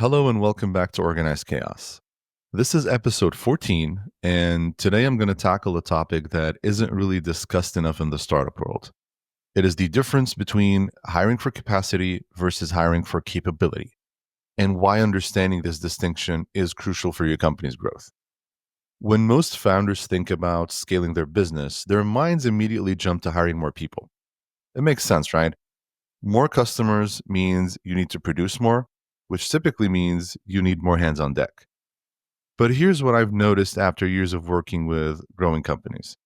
Hello and welcome back to Organized Chaos. This is episode 14, and today I'm going to tackle a topic that isn't really discussed enough in the startup world. It is the difference between hiring for capacity versus hiring for capability, and why understanding this distinction is crucial for your company's growth. When most founders think about scaling their business, their minds immediately jump to hiring more people. It makes sense, right? More customers means you need to produce more, which typically means you need more hands on deck. But here's what I've noticed after years of working with growing companies.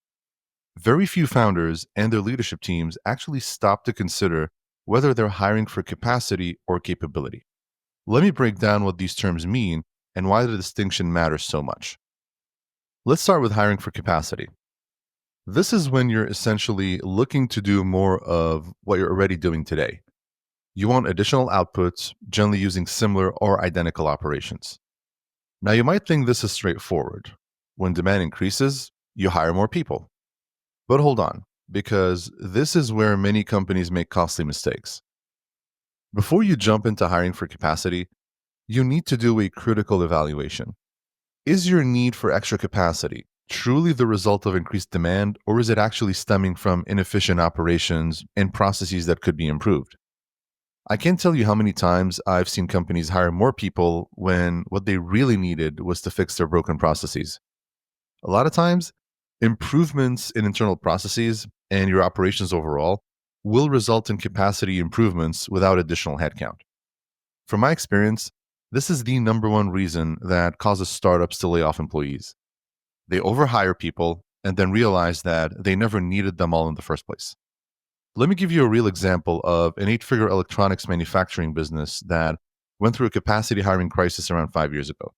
Very few founders and their leadership teams actually stop to consider whether they're hiring for capacity or capability. Let me break down what these terms mean and why the distinction matters so much. Let's start with hiring for capacity. This is when you're essentially looking to do more of what you're already doing today. You want additional outputs, generally using similar or identical operations. Now, you might think this is straightforward. When demand increases, you hire more people. But hold on, because this is where many companies make costly mistakes. Before you jump into hiring for capacity, you need to do a critical evaluation. Is your need for extra capacity truly the result of increased demand, or is it actually stemming from inefficient operations and processes that could be improved? I can't tell you how many times I've seen companies hire more people when what they really needed was to fix their broken processes. A lot of times, improvements in internal processes and your operations overall will result in capacity improvements without additional headcount. From my experience, this is the number one reason that causes startups to lay off employees. They overhire people and then realize that they never needed them all in the first place. Let me give you a real example of an 8 figure electronics manufacturing business that went through a capacity hiring crisis around 5 years ago.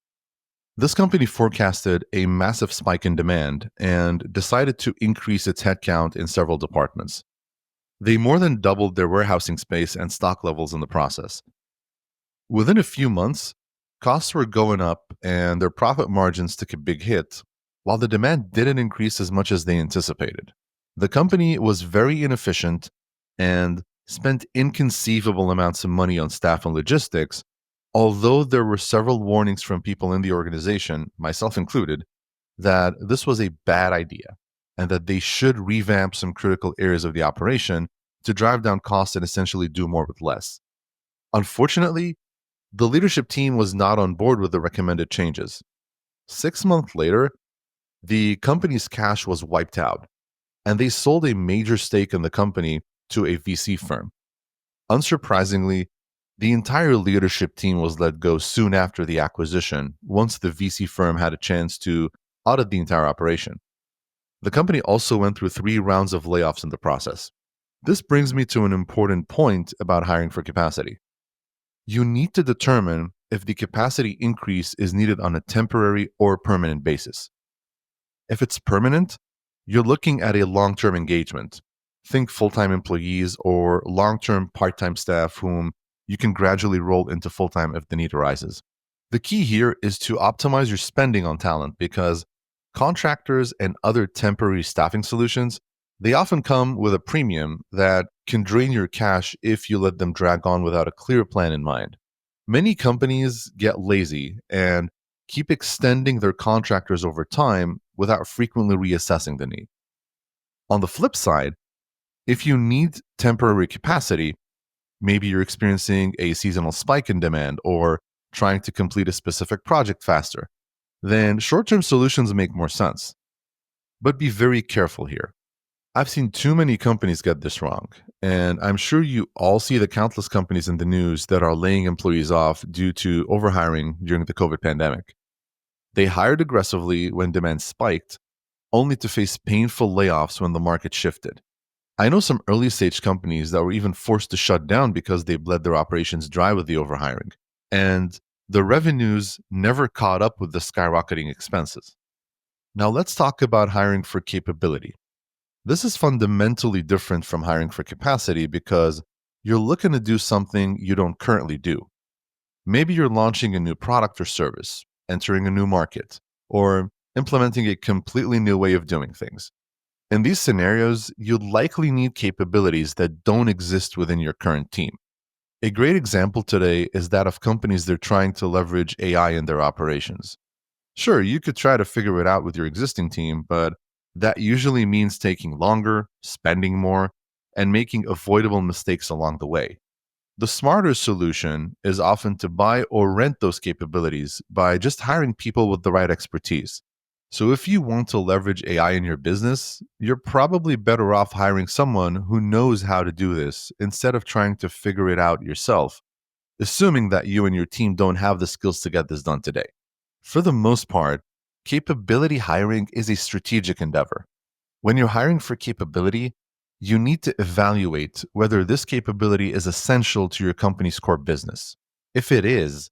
This company forecasted a massive spike in demand and decided to increase its headcount in several departments. They more than doubled their warehousing space and stock levels in the process. Within a few months, costs were going up and their profit margins took a big hit, while the demand didn't increase as much as they anticipated. The company was very inefficient and spent inconceivable amounts of money on staff and logistics, although there were several warnings from people in the organization, myself included, that this was a bad idea and that they should revamp some critical areas of the operation to drive down costs and essentially do more with less. Unfortunately, the leadership team was not on board with the recommended changes. 6 months later, the company's cash was wiped out, and they sold a major stake in the company to a VC firm. Unsurprisingly, the entire leadership team was let go soon after the acquisition, once the VC firm had a chance to audit the entire operation. The company also went through 3 rounds of layoffs in the process. This brings me to an important point about hiring for capacity. You need to determine if the capacity increase is needed on a temporary or permanent basis. If it's permanent, you're looking at a long term engagement. Think full time employees or long term part time staff whom you can gradually roll into full time if the need arises. The key here is to optimize your spending on talent because contractors and other temporary staffing solutions, they often come with a premium that can drain your cash if you let them drag on without a clear plan in mind. Many companies get lazy and keep extending their contractors over time without frequently reassessing the need. On the flip side, if you need temporary capacity, maybe you're experiencing a seasonal spike in demand or trying to complete a specific project faster, then short term solutions make more sense. But be very careful here. I've seen too many companies get this wrong, and I'm sure you all see the countless companies in the news that are laying employees off due to overhiring during the COVID pandemic. They hired aggressively when demand spiked, only to face painful layoffs when the market shifted. I know some early stage companies that were even forced to shut down because they bled their operations dry with the overhiring, and the revenues never caught up with the skyrocketing expenses. Now let's talk about hiring for capability. This is fundamentally different from hiring for capacity because you're looking to do something you don't currently do. Maybe you're launching a new product or service, entering a new market, or implementing a completely new way of doing things. In these scenarios, you'd likely need capabilities that don't exist within your current team. A great example today is that of companies they're trying to leverage AI in their operations. Sure, you could try to figure it out with your existing team, but that usually means taking longer, spending more, and making avoidable mistakes along the way. The smarter solution is often to buy or rent those capabilities by just hiring people with the right expertise. So, if you want to leverage AI in your business, you're probably better off hiring someone who knows how to do this instead of trying to figure it out yourself, assuming that you and your team don't have the skills to get this done today. For the most part, capability hiring is a strategic endeavor. When you're hiring for capability, you need to evaluate whether this capability is essential to your company's core business. If it is,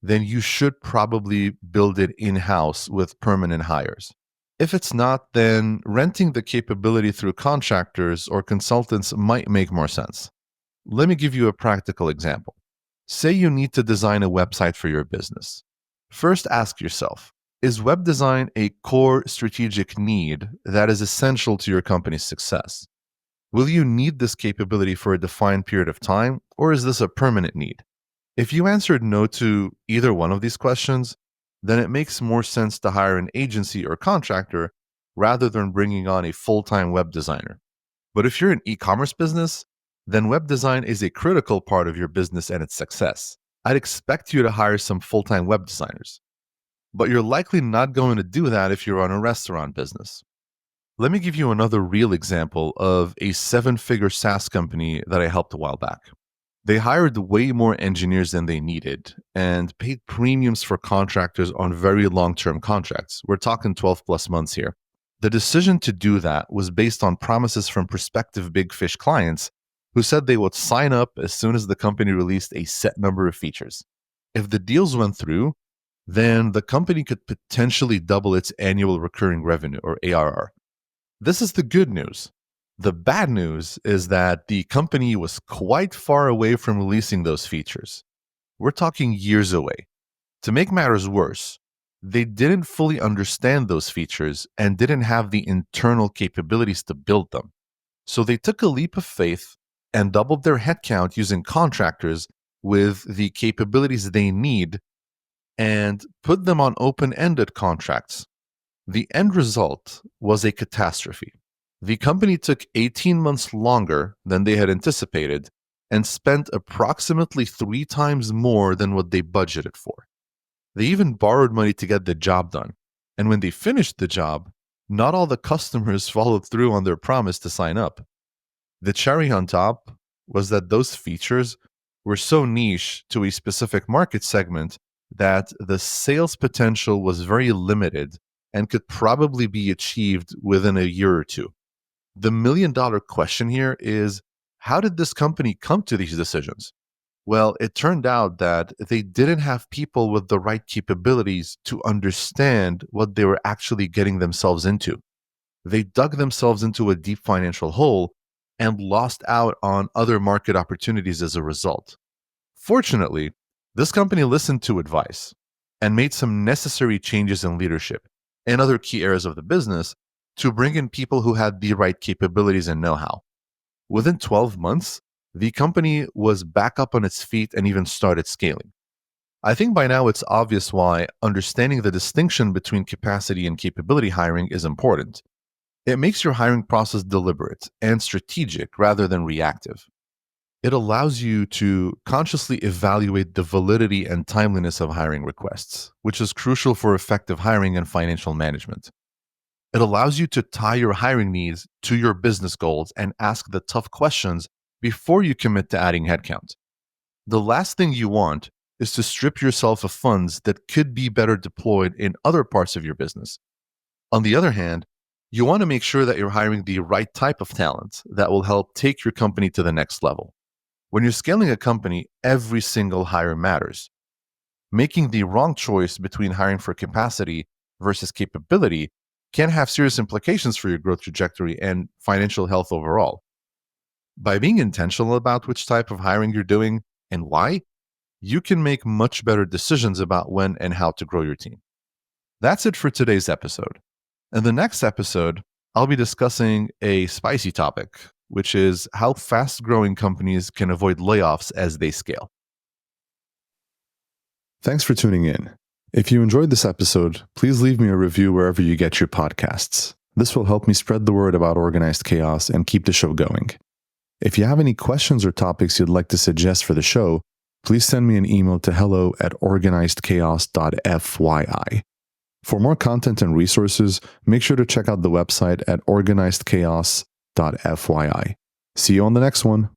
then you should probably build it in house with permanent hires. If it's not, then renting the capability through contractors or consultants might make more sense. Let me give you a practical example. Say you need to design a website for your business. First, ask yourself, is web design a core strategic need that is essential to your company's success? Will you need this capability for a defined period of time, or is this a permanent need? If you answered no to either one of these questions, then it makes more sense to hire an agency or contractor rather than bringing on a full time web designer. But if you're an e commerce business, then web design is a critical part of your business and its success. I'd expect you to hire some full time web designers, but you're likely not going to do that if you run a restaurant business. Let me give you another real example of a 7-figure SaaS company that I helped a while back. They hired way more engineers than they needed and paid premiums for contractors on very long term contracts. We're talking 12 plus months here. The decision to do that was based on promises from prospective big fish clients who said they would sign up as soon as the company released a set number of features. If the deals went through, then the company could potentially double its annual recurring revenue, or ARR. This is the good news. The bad news is that the company was quite far away from releasing those features. We're talking years away. To make matters worse, they didn't fully understand those features and didn't have the internal capabilities to build them. So they took a leap of faith and doubled their headcount using contractors with the capabilities they need and put them on open ended contracts. The end result was a catastrophe. The company took 18 months longer than they had anticipated and spent approximately 3 times more than what they budgeted for. They even borrowed money to get the job done. And when they finished the job, not all the customers followed through on their promise to sign up. The cherry on top was that those features were so niche to a specific market segment that the sales potential was very limited and could probably be achieved within a year or two. The $1 million question here is, how did this company come to these decisions? Well, it turned out that they didn't have people with the right capabilities to understand what they were actually getting themselves into. They dug themselves into a deep financial hole and lost out on other market opportunities as a result. Fortunately, this company listened to advice and made some necessary changes in leadership and other key areas of the business to bring in people who had the right capabilities and know how. Within 12 months, the company was back up on its feet and even started scaling. I think by now it's obvious why understanding the distinction between capacity and capability hiring is important. It makes your hiring process deliberate and strategic rather than reactive. It allows you to consciously evaluate the validity and timeliness of hiring requests, which is crucial for effective hiring and financial management. It allows you to tie your hiring needs to your business goals and ask the tough questions before you commit to adding headcount. The last thing you want is to strip yourself of funds that could be better deployed in other parts of your business. On the other hand, you want to make sure that you're hiring the right type of talent that will help take your company to the next level. When you're scaling a company, every single hire matters. Making the wrong choice between hiring for capacity versus capability can have serious implications for your growth trajectory and financial health overall. By being intentional about which type of hiring you're doing and why, you can make much better decisions about when and how to grow your team. That's it for today's episode. In the next episode, I'll be discussing a spicy topic, which is how fast-growing companies can avoid layoffs as they scale. Thanks for tuning in. If you enjoyed this episode, please leave me a review wherever you get your podcasts. This will help me spread the word about Organized Chaos and keep the show going. If you have any questions or topics you'd like to suggest for the show, please send me an email to hello@organizedchaos.fyi. For more content and resources, make sure to check out the website at organizedchaos.fyi. See you on the next one.